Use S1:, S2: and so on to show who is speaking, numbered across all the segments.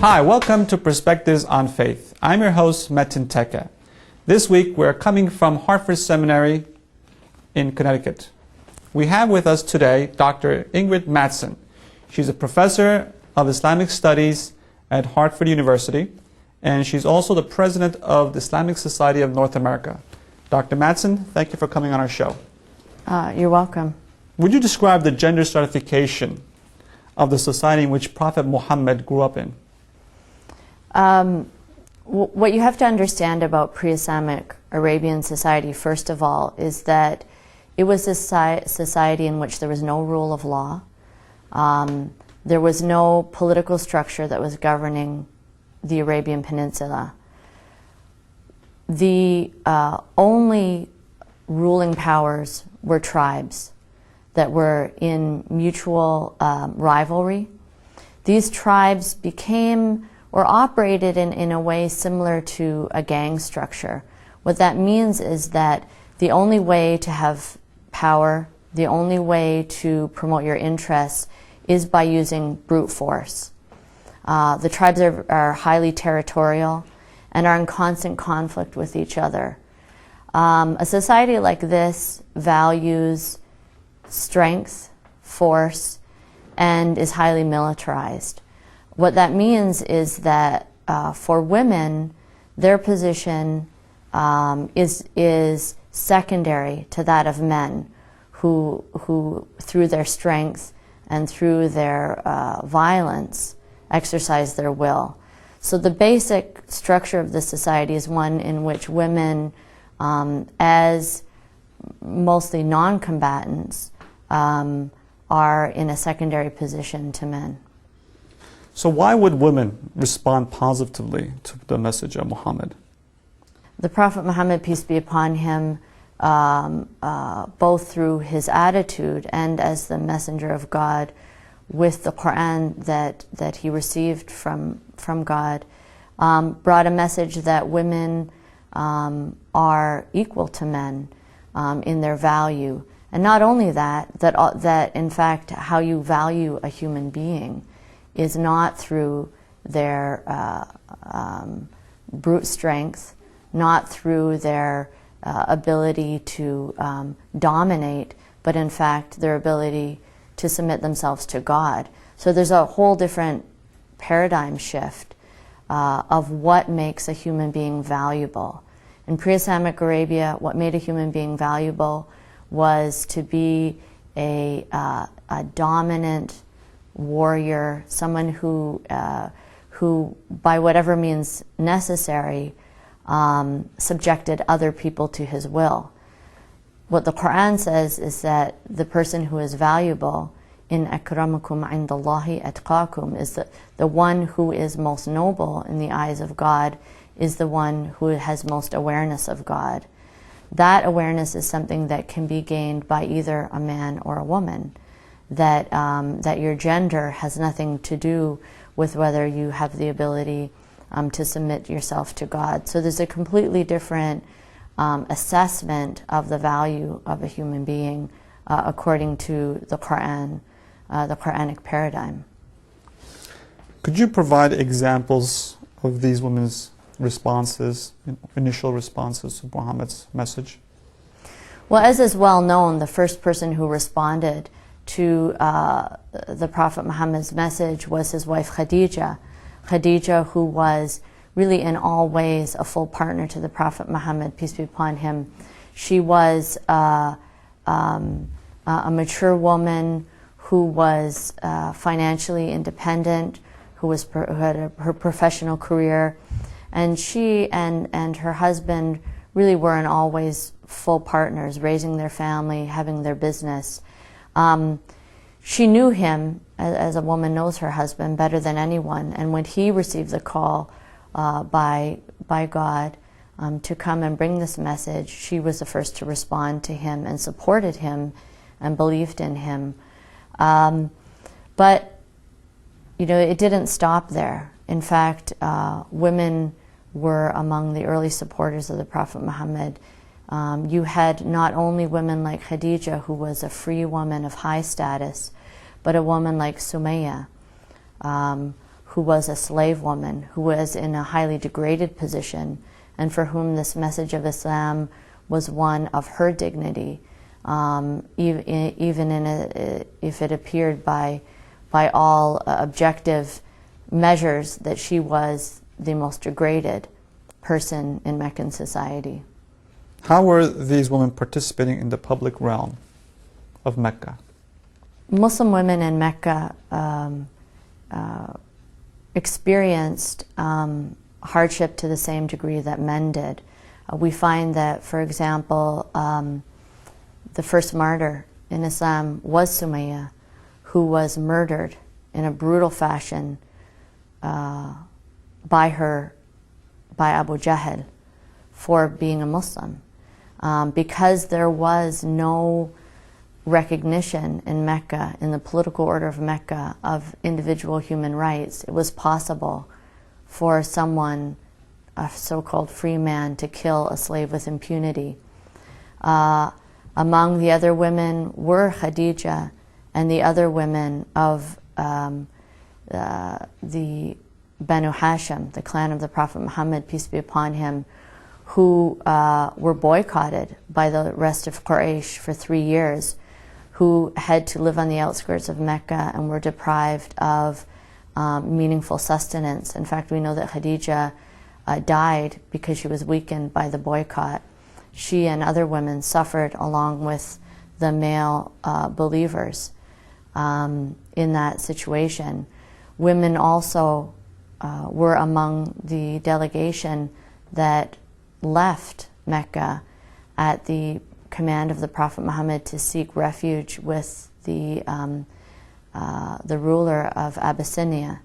S1: Hi, welcome to Perspectives on Faith. I'm your host, Mattson. This week we're coming from Hartford Seminary in Connecticut. We have with us today Dr. Ingrid Mattson. She's a professor of Islamic Studies at Hartford University, and she's also the president of the Islamic Society of North America. Dr. Mattson, thank you for coming on our show.
S2: You're welcome.
S1: Would you describe the gender stratification of the society in which Prophet Muhammad grew up in?
S2: What you have to understand about pre-Islamic Arabian society, first of all, is that it was a society in which there was no rule of law. There was no political structure that was governing the Arabian Peninsula. The only ruling powers were tribes that were in mutual rivalry. These tribes became or operated in a way similar to a gang structure. What that means is that the only way to have power, the only way to promote your interests is by using brute force. The tribes are highly territorial and are in constant conflict with each other. A society like this values strength, force, and is highly militarized. What that means is that for women, their position is secondary to that of men, who through their strength and through their violence exercise their will. So the basic structure of the society is one in which women, as mostly non-combatants, are in a secondary position to men.
S1: So why would women respond positively to the message of Muhammad?
S2: The Prophet Muhammad, peace be upon him, both through his attitude and as the messenger of God, with the Quran that he received from God, brought a message that women are equal to men in their value. And not only that in fact how you value a human being is not through their brute strength, not through their ability to dominate, but in fact their ability to submit themselves to God. So there's a whole different paradigm shift of what makes a human being valuable. In pre-Islamic Arabia, what made a human being valuable was to be a dominant warrior, someone who by whatever means necessary subjected other people to his will. What the Quran says is that the person who is valuable, in akramakum indallahi atqakum, is the one who is most noble in the eyes of God, is the one who has most awareness of God. That awareness is something that can be gained by either a man or a woman. That your gender has nothing to do with whether you have the ability to submit yourself to God. So there's a completely different assessment of the value of a human being according to the Quran, the Quranic paradigm.
S1: Could you provide examples of these women's responses, initial responses to Muhammad's message?
S2: Well, as is well known, the first person who responded to the Prophet Muhammad's message was his wife Khadija. Khadija, who was really in all ways a full partner to the Prophet Muhammad, peace be upon him. She was a mature woman who was financially independent, who had her professional career, and she and her husband really were in all ways full partners, raising their family, having their business. She knew him, as a woman knows her husband, better than anyone, and when he received the call by God to come and bring this message, she was the first to respond to him and supported him and believed in him. But it didn't stop there. In fact, women were among the early supporters of the Prophet Muhammad. You had not only women like Khadija, who was a free woman of high status, but a woman like Sumayya, who was a slave woman, who was in a highly degraded position, and for whom this message of Islam was one of her dignity, even if it appeared by all objective measures that she was the most degraded person in Meccan society.
S1: How were these women participating in the public realm of Mecca?
S2: Muslim women in Mecca experienced hardship to the same degree that men did. We find that, for example, the first martyr in Islam was Sumayya, who was murdered in a brutal fashion by Abu Jahl for being a Muslim. Because there was no recognition in Mecca, in the political order of Mecca, of individual human rights, it was possible for someone, a so-called free man, to kill a slave with impunity. Among the other women were Khadija and the other women of the Banu Hashim, the clan of the Prophet Muhammad, peace be upon him, who were boycotted by the rest of Quraysh for 3 years, who had to live on the outskirts of Mecca and were deprived of meaningful sustenance. In fact, we know that Khadija died because she was weakened by the boycott. She and other women suffered along with the male believers in that situation. Women also were among the delegation that left Mecca at the command of the Prophet Muhammad to seek refuge with the ruler of Abyssinia,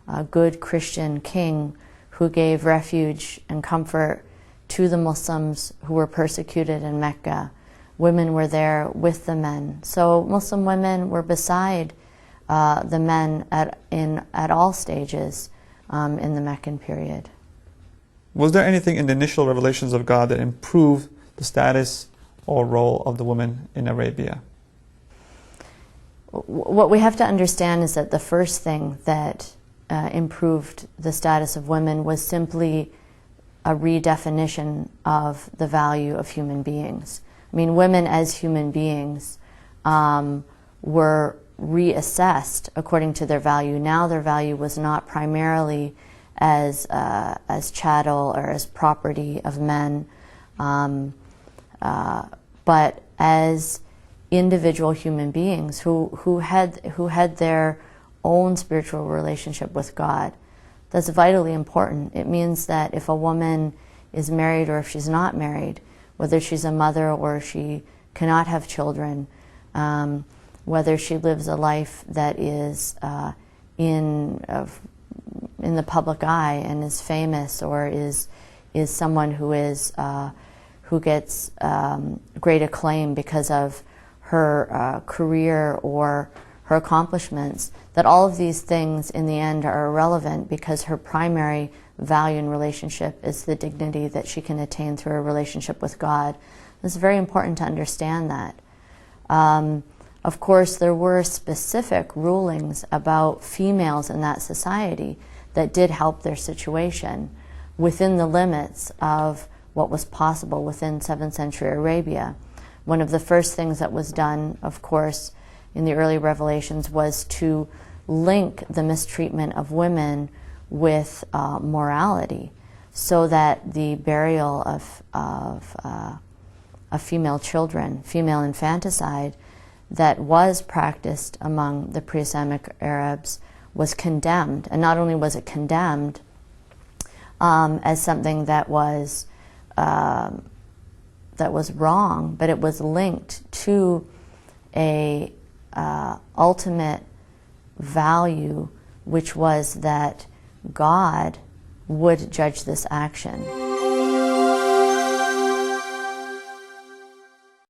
S2: a good Christian king who gave refuge and comfort to the Muslims who were persecuted in Mecca. Women were there with the men. So Muslim women were beside the men at all stages in the Meccan period.
S1: Was there anything in the initial revelations of God that improved the status or role of the women in Arabia?
S2: What we have to understand is that the first thing that improved the status of women was simply a redefinition of the value of human beings. I mean, women as human beings were reassessed according to their value. Now their value was not primarily as chattel or as property of men, but as individual human beings who had their own spiritual relationship with God. That's vitally important. It means that if a woman is married or if she's not married, whether she's a mother or she cannot have children, whether she lives a life that is in the public eye and is famous, or is someone who gets great acclaim because of her career or her accomplishments, that all of these things in the end are irrelevant because her primary value and relationship is the dignity that she can attain through a relationship with God. It's very important to understand that. Of course, there were specific rulings about females in that society that did help their situation within the limits of what was possible within 7th century Arabia. One of the first things that was done, of course, in the early revelations was to link the mistreatment of women with morality, so that the burial of female children, female infanticide, that was practiced among the pre-Islamic Arabs was condemned. And not only was it condemned as something that was wrong, but it was linked to a ultimate value, which was that God would judge this action.